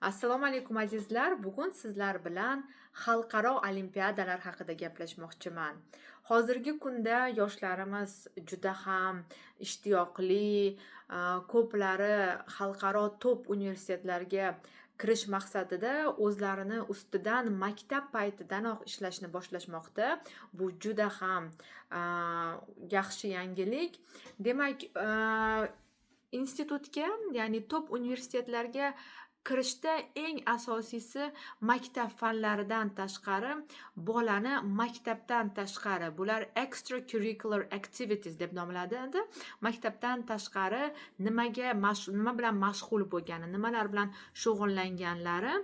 Assalomu alaykum azizlar. Bugun sizlar bilan xalqaro olimpiadalar haqida gaplashmoqchiman. Hozirgi kunda yoshlarimiz juda ham ishtiyoqli, ko'plari xalqaro top universitetlarga kirish maqsadida o'zlarini ustidan maktab paytidanoq ishlashni boshlashmoqda. Bu juda ham yaxshi yangilik. Demak, institutga, ya'ni top universitetlarga kirishda eng asosiysi maktab fanlaridan tashqari bolani maktabdan tashqari, bular extracurricular activities deb nomlanadi. Maktabdan tashqari nima bilan mashg'ul bo'lgani, nimalar bilan shug'ullanganlari,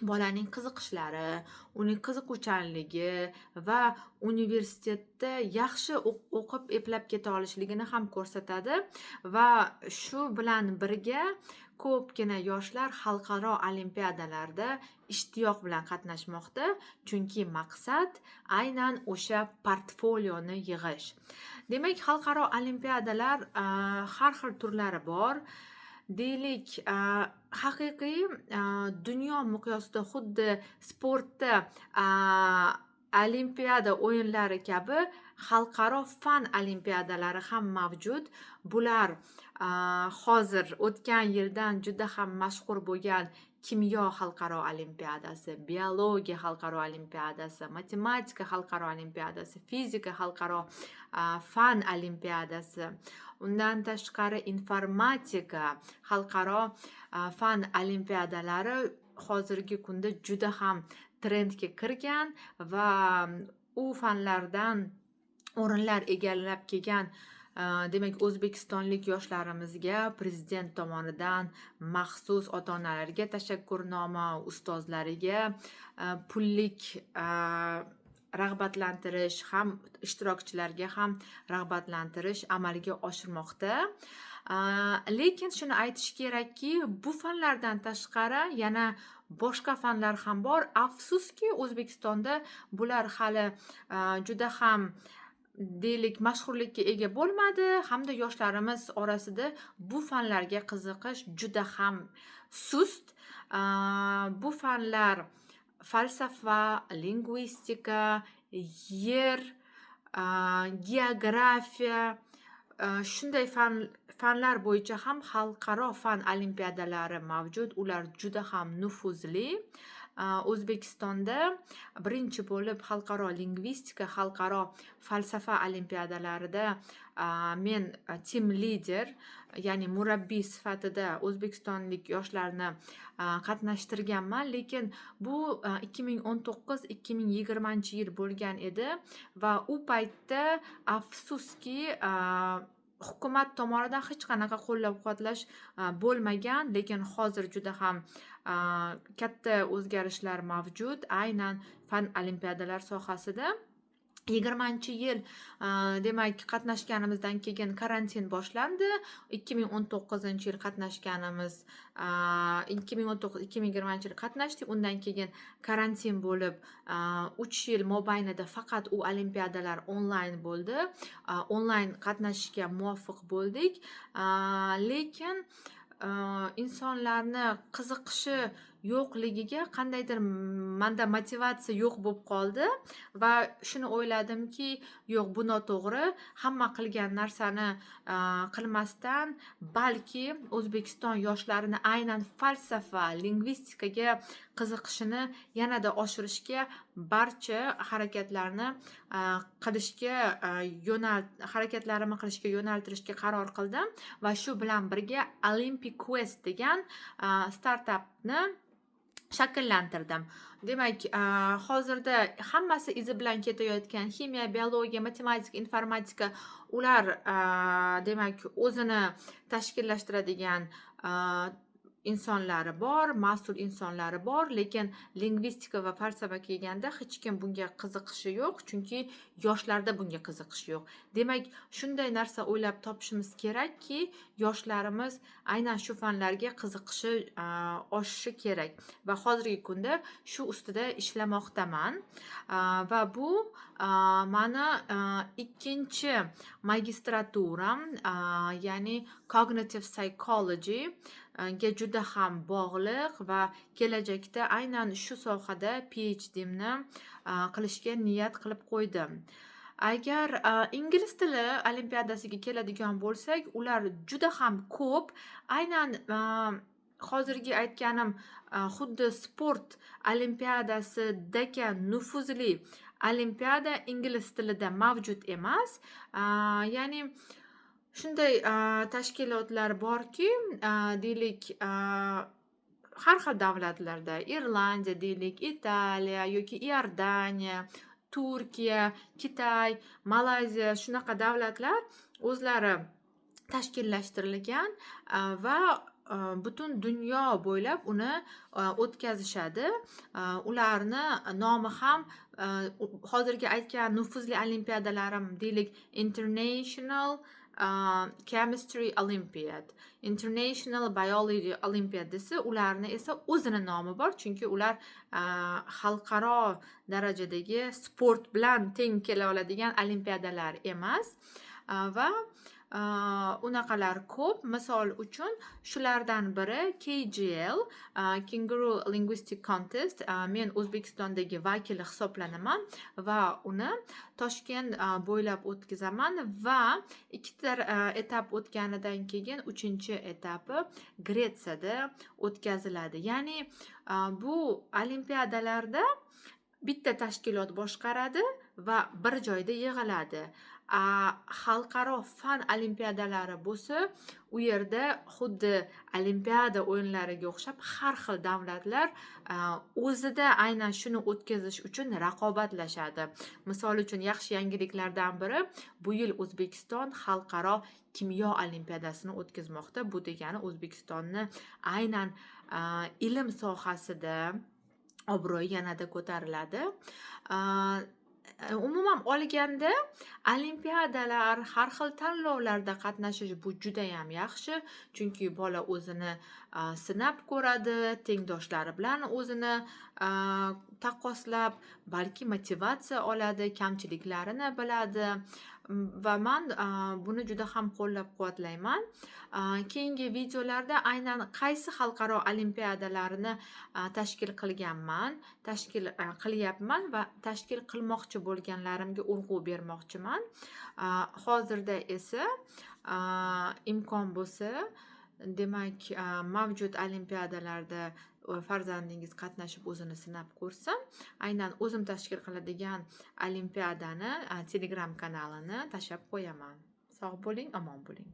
bolaning qiziqishlari, uning qiziquvchanligi va universitetda yaxshi o'qib eplab keta olishligini ham ko'rsatadi. Va shu bilan birga ko'pgina yoshlar xalqaro olimpiadalarda ishtiyoq bilan qatnashmoqda, chunki maqsad aynan o'sha portfolioni yig'ish. Demak, xalqaro olimpiadalar har xil turlari bor. Deylik, haqiqiy dunyo miqyosida xuddi sportda olimpiada o'yinlari kabi xalqaro fan olimpiadalari ham mavjud. Bular hozir o'tgan yildan juda ham mashhur bo'lgan kimyo xalqaro olimpiadasi, biologiya xalqaro olimpiadasi, matematika xalqaro olimpiadasi, fizika xalqaro fan olimpiadasi, undan tashqari informatika xalqaro fan olimpiadalari hozirgi kunda juda ham trendga kirgan va u fanlardan o'rinlar egallab kelgan. Demak, o'zbekistonlik yoshlarimizga prezident tomonidan maxsus ota-onalarga tashakkurnoma, ustozlariga pullik rag'batlantirish, ham ishtirokchilarga ham rag'batlantirish amalga oshirmoqda. Lekin shuni aytish kerakki, bu fanlardan tashqari yana boshqa fanlar ham bor. Afsuski, O'zbekistonda bular hali juda ham deylik mashhurlikka ega bo'lmadi, hamda yoshlarimiz orasida bu fanlarga qiziqish juda ham sust. Bu fanlar falsafa, lingvistika, yer, geografiya, shunday fanlar bo'yicha ham xalqaro fan olimpiadalari mavjud. Ular juda ham nufuzli. O'zbekistonda birinchi bo'lib xalqaro lingvistika, xalqaro falsafa olimpiadalarida men team lider, ya'ni murabbiy sifatida o'zbekistonlik yoshlarni qatnashtirganman. Lekin bu 2019-2020 yil bo'lgan edi va u paytda afsuski hukumat tomonidan hech qanaqa qo'llab-quvvatlash bo'lmagan. Lekin hozir juda ham katta o'zgarishlar mavjud aynan fan olimpiadalar sohasida. 20-yil demak qatnashganimizdan keyin karantin boshlandi. 2019-yil qatnashganimiz, 2019-2020 yil qatnashdik. Undan keyin karantin bo'lib 3 yil mobaynida faqat u olimpiadalar onlayn bo'ldi. Onlayn qatnashishga muvaffaq bo'ldik. Lekin insonlarni qiziqishi yo'qligiga qandaydir menda motivatsiya yo'q bo'lib qoldi va shuni o'yladimki, yo'q, bu noto'g'ri. Hamma qilgan narsani qilmasdan, balki O'zbekiston yoshlarini aynan falsafa, lingvistikaga qiziqishini yanada oshirishga barcha harakatlarimni qilishga yo'naltirishga qaror qildim va shu bilan birga Olympic Quest degan startapni shakllantirdim. Demak, hozirda hammasi izi bilan ketayotgan ximiya, biologiya, matematika, informatika, ular demak o'zini tashkillashtiradigan insonlari bor, mas'ul insonlari bor, lekin lingvistika va falsafa kelganda hech kim bunga qiziqishi yo'q, chunki yoshlarda bunga qiziqish yo'q. Demak, shunday narsa o'ylab topishimiz kerakki, yoshlarimiz aynan shu fanlarga qiziqishi oshishi kerak va hozirgi kunda shu ustida ishlamoqdaman. Va bu mani ikkinchi magistraturam, ya'ni cognitive psychology ga juda ham bog'liq va kelajakda aynan shu sohada PhD'mni qilishga niyat qilib qo'ydim. Agar ingliz tili olimpiadasiga keladigan bo'lsak, ular juda ham ko'p. Aynan hozirgi aytganim xuddi sport olimpiadasidagi nufuzli olimpiada ingliz tilida mavjud emas. Ya'ni shunday tashkilotlar borki, deylik, har xil davlatlarda, Irlandiya deylik, Italiya yoki Iordaniya, Turkiya, Kitay, Malayziya, shunaqa davlatlar o'zlari tashkillashtirilgan va butun dunyo bo'ylab uni o'tkazishadi. Ularni nomi ham hozirgi aytgan nufuzli olimpiadalarim, deylik, International Chemistry Olympiad, International Biology Olympiad desa, ularni esa o'zini nomi bor, chunki ular xalqaro darajadagi sport bilan teng kela oladigan olimpiadalar emas. Va unaqalar ko'p. Misol uchun shulardan biri KGL, Kangaroo Linguistic Contest. Men O'zbekistondagi vakili hisoblanaman va uni Toshkent bo'ylab o'tkazaman va ikkita etap o'tganidan keyin 3-etapi Gretsiyada o'tkaziladi. Ya'ni bu olimpiadalarda bitta tashkilot boshqaradi va bir joyda yig'iladi. Xalqaro fan olimpiadalari bo'lsa, u yerda xuddi olimpiada o'yinlariga o'xshab har xil davlatlar o'zida aynan shuni o'tkazish uchun raqobatlashadi. Misol uchun yaxshi yangiliklardan biri, bu yil O'zbekiston xalqaro kimyo olimpiadasini o'tkazmoqda. Bu degani O'zbekistonni aynan ilm sohasida obro'yi yanada ko'tariladi. Umuman olganda, olimpiadalar, har xil tanlovlarda qatnashish bu juda ham yaxshi, chunki bola o'zini sinab ko'radi, tengdoshlari bilan o'zini taqqoslab, balki motivatsiya oladi, kamchiliklarini biladi va men buni juda ham qo'llab-quvvatlayman. Keyingi videolarda aynan qaysi xalqaro olimpiadalarni tashkil qilyapman va tashkil qilmoqchi bo'lganlarimga urg'u bermoqchiman. Hozirda esa imkon bo'lsa, demak, mavjud olimpiadalarda farzandingiz qatnashib o'zini sinab ko'rsin. Aynan o'zim tashkil qiladigan olimpiadani Telegram kanalini tashlab qo'yaman. Sog' bo'ling, omon bo'ling.